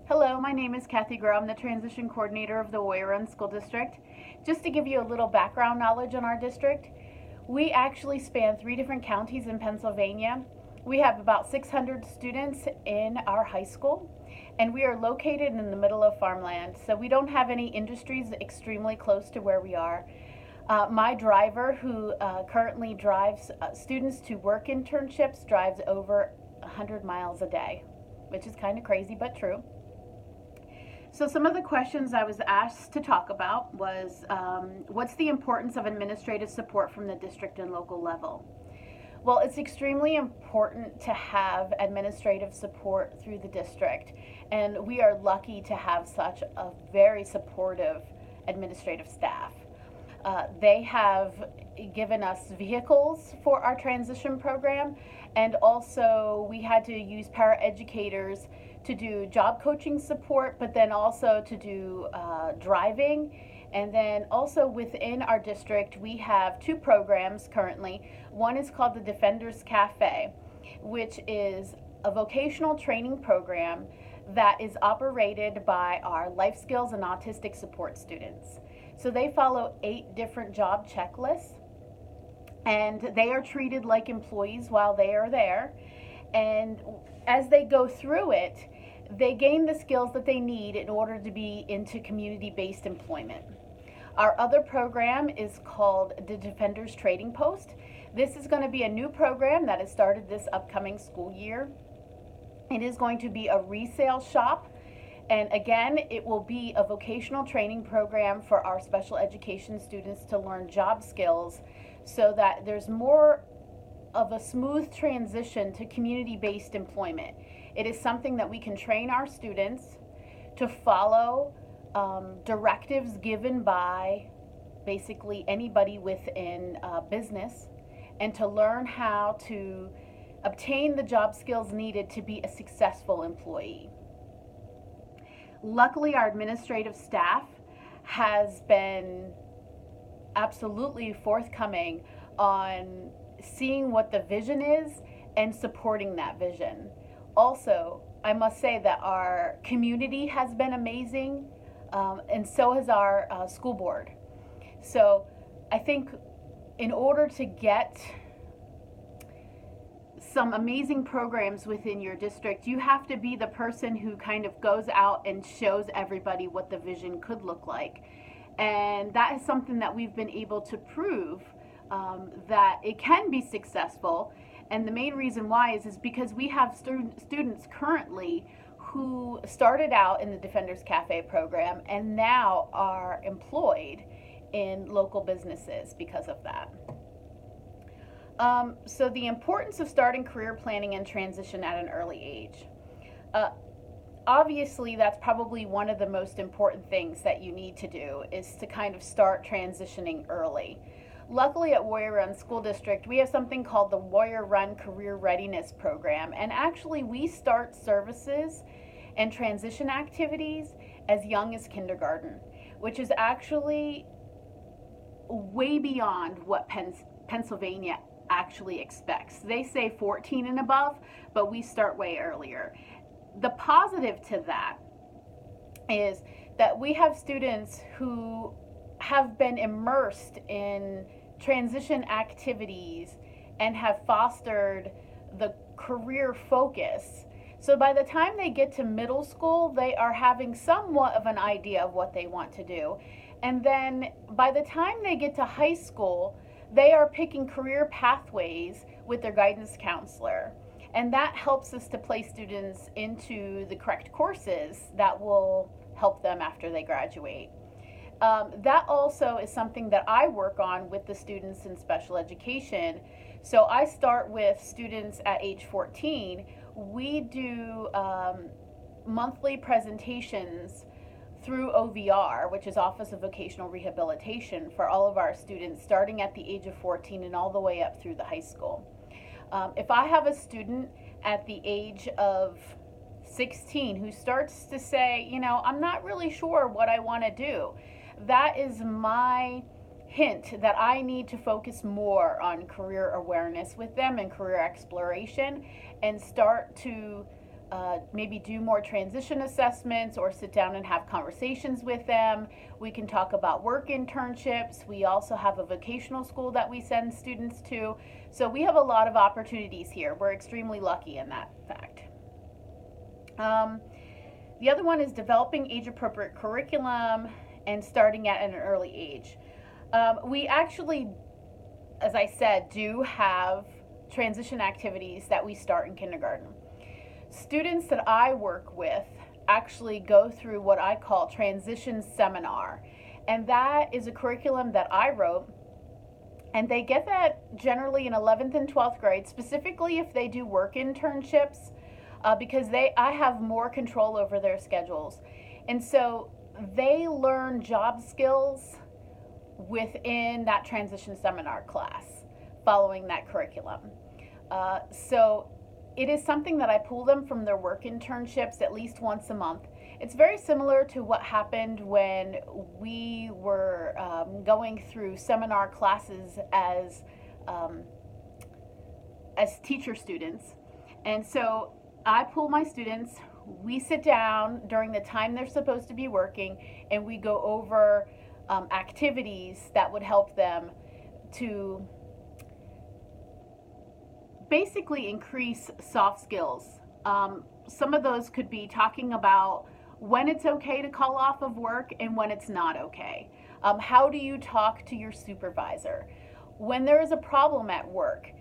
Hello, my name is Kathy Groh. I'm the transition coordinator of the Warrior Run School District. Just to give you a little background knowledge on our district, we actually span 3 different counties in Pennsylvania. We have about 600 students in our high school, and we are located in the middle of farmland, so we don't have any industries extremely close to where we are. My driver, who currently drives students to work internships, drives over 100 miles a day, which is kind of crazy but true. So some of the questions I was asked to talk about was, what's the importance of administrative support from the district and local level? Well, it's extremely important to have administrative support through the district, and we are lucky to have such a very supportive administrative staff. They have given us vehicles for our transition program, and also we had to use paraeducators to do job coaching support, but then also to do driving. And then also within our district, we have 2 programs currently. One is called the Defenders Cafe, which is a vocational training program that is operated by our life skills and autistic support students. So they follow 8 different job checklists, and they are treated like employees while they are there. And as they go through it, they gain the skills that they need in order to be into community-based employment. Our other program is called the Defenders Trading Post. This is going to be a new program that has started this upcoming school year. It is going to be a resale shop, and again, it will be a vocational training program for our special education students to learn job skills so that there's more of a smooth transition to community-based employment. It is something that we can train our students to follow directives given by basically anybody within business, and to learn how to obtain the job skills needed to be a successful employee. Luckily, our administrative staff has been absolutely forthcoming on seeing what the vision is and supporting that vision. Also, I must say that our community has been amazing, and so has our school board. So I think in order to get some amazing programs within your district, you have to be the person who kind of goes out and shows everybody what the vision could look like. And that is something that we've been able to prove, that it can be successful. And the main reason why is because we have students currently who started out in the Defenders Cafe program and now are employed in local businesses because of that. So the importance of starting career planning and transition at an early age. Obviously, that's probably one of the most important things that you need to do, is to kind of start transitioning early. Luckily, at Warrior Run School District, we have something called the Warrior Run Career Readiness Program, and actually we start services and transition activities as young as kindergarten, which is actually way beyond what Pennsylvania actually expects. They say 14 and above, but we start way earlier. The positive to that is that we have students who have been immersed in transition activities and have fostered the career focus. So by the time they get to middle school, they are having somewhat of an idea of what they want to do. And then by the time they get to high school, they are picking career pathways with their guidance counselor. And that helps us to place students into the correct courses that will help them after they graduate. That also is something that I work on with the students in special education. So I start with students at age 14. We do monthly presentations through OVR, which is Office of Vocational Rehabilitation, for all of our students starting at the age of 14 and all the way up through the high school. If I have a student at the age of 16 who starts to say, I'm not really sure what I want to do, that is my hint that I need to focus more on career awareness with them and career exploration, and start to maybe do more transition assessments or sit down and have conversations with them. We can talk about work internships. We also have a vocational school that we send students to. So we have a lot of opportunities here. We're extremely lucky in that fact. The other one is developing age-appropriate curriculum and starting at an early age. We actually, as I said, do have transition activities that we start in kindergarten. Students that I work with actually go through what I call transition seminar, and that is a curriculum that I wrote, and they get that generally in 11th and 12th grade, specifically if they do work internships, because I have more control over their schedules, and so they learn job skills within that transition seminar class following that curriculum. So it is something that I pull them from their work internships at least once a month. It's very similar to what happened when we were going through seminar classes as teacher students. And so I pull my students, we sit down during the time they're supposed to be working, and we go over activities that would help them to basically increase soft skills. Some of those could be talking about when it's okay to call off of work and when it's not okay. How do you talk to your supervisor? When there is a problem at work,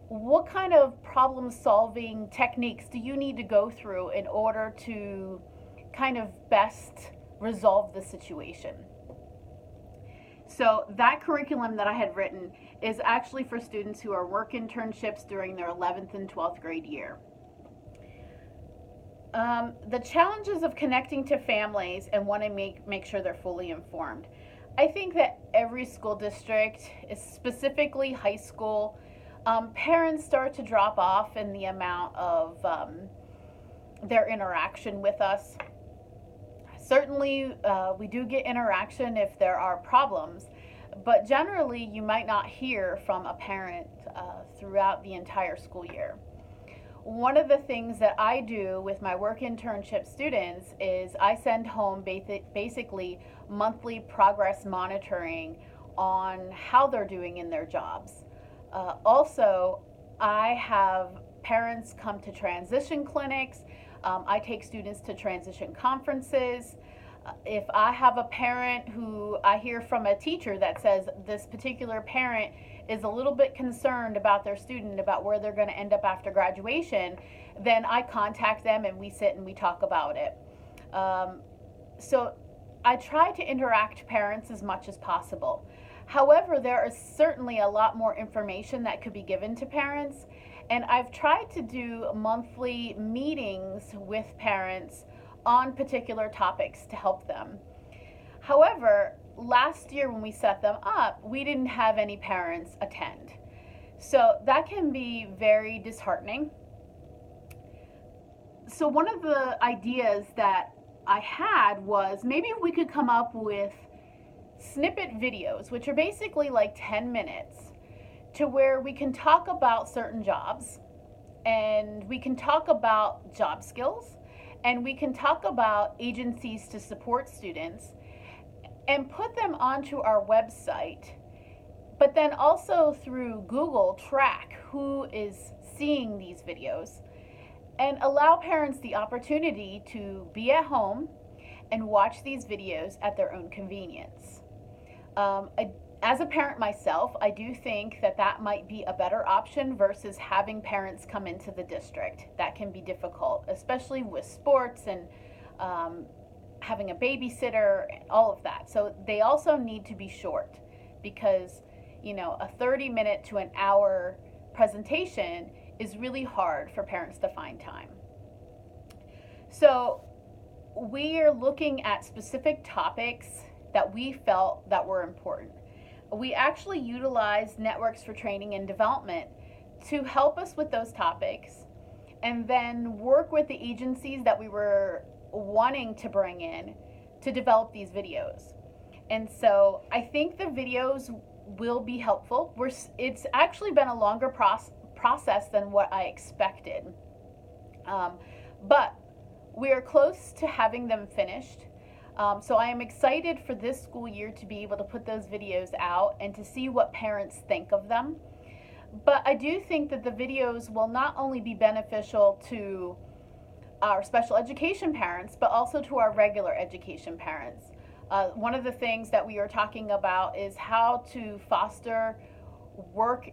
what kind of problem solving techniques do you need to go through in order to kind of best resolve the situation? So that curriculum that I had written is actually for students who are work internships during their 11th and 12th grade year. The challenges of connecting to families and wanting to make sure they're fully informed. I think that every school district, specifically high school, parents start to drop off in the amount of their interaction with us. Certainly, we do get interaction if there are problems, but generally you might not hear from a parent throughout the entire school year. One of the things that I do with my work internship students is I send home basically monthly progress monitoring on how they're doing in their jobs. Also, I have parents come to transition clinics. I take students to transition conferences. If I have a parent who I hear from a teacher that says this particular parent is a little bit concerned about their student, about where they're going to end up after graduation, then I contact them and we sit and we talk about it. So I try to interact parents as much as possible. However, there is certainly a lot more information that could be given to parents, and I've tried to do monthly meetings with parents on particular topics to help them. However, last year when we set them up, we didn't have any parents attend. So that can be very disheartening. So one of the ideas that I had was maybe we could come up with snippet videos, which are basically like 10 minutes, to where we can talk about certain jobs, and we can talk about job skills, and we can talk about agencies to support students, and put them onto our website, but then also through Google track who is seeing these videos, and allow parents the opportunity to be at home and watch these videos at their own convenience. As a parent myself, I do think that that might be a better option versus having parents come into the district. That can be difficult, especially with sports and having a babysitter, all of that. So they also need to be short, because a 30-minute to an hour presentation is really hard for parents to find time. So we are looking at specific topics that we felt that were important. We actually utilized Networks for Training and Development to help us with those topics, and then work with the agencies that we were wanting to bring in to develop these videos. And so I think the videos will be helpful. It's actually been a longer process than what I expected. But we are close to having them finished. So I am excited for this school year to be able to put those videos out and to see what parents think of them. But I do think that the videos will not only be beneficial to our special education parents, but also to our regular education parents. One of the things that we are talking about is how to foster work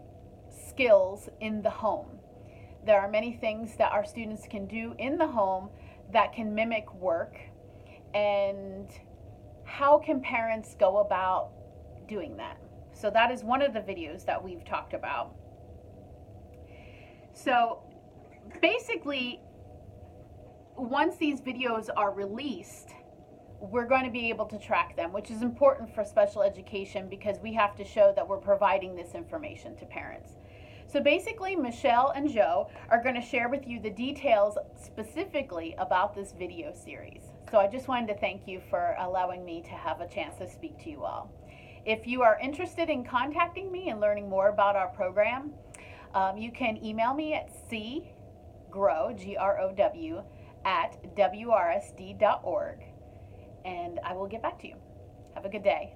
skills in the home. There are many things that our students can do in the home that can mimic work, and how can parents go about doing that? So that is one of the videos that we've talked about. So basically, once these videos are released, we're going to be able to track them, which is important for special education because we have to show that we're providing this information to parents. So basically, Michelle and Joe are going to share with you the details specifically about this video series. So I just wanted to thank you for allowing me to have a chance to speak to you all. If you are interested in contacting me and learning more about our program, you can email me at cgrow, G-R-O-W, at wrsd.org, and I will get back to you. Have a good day.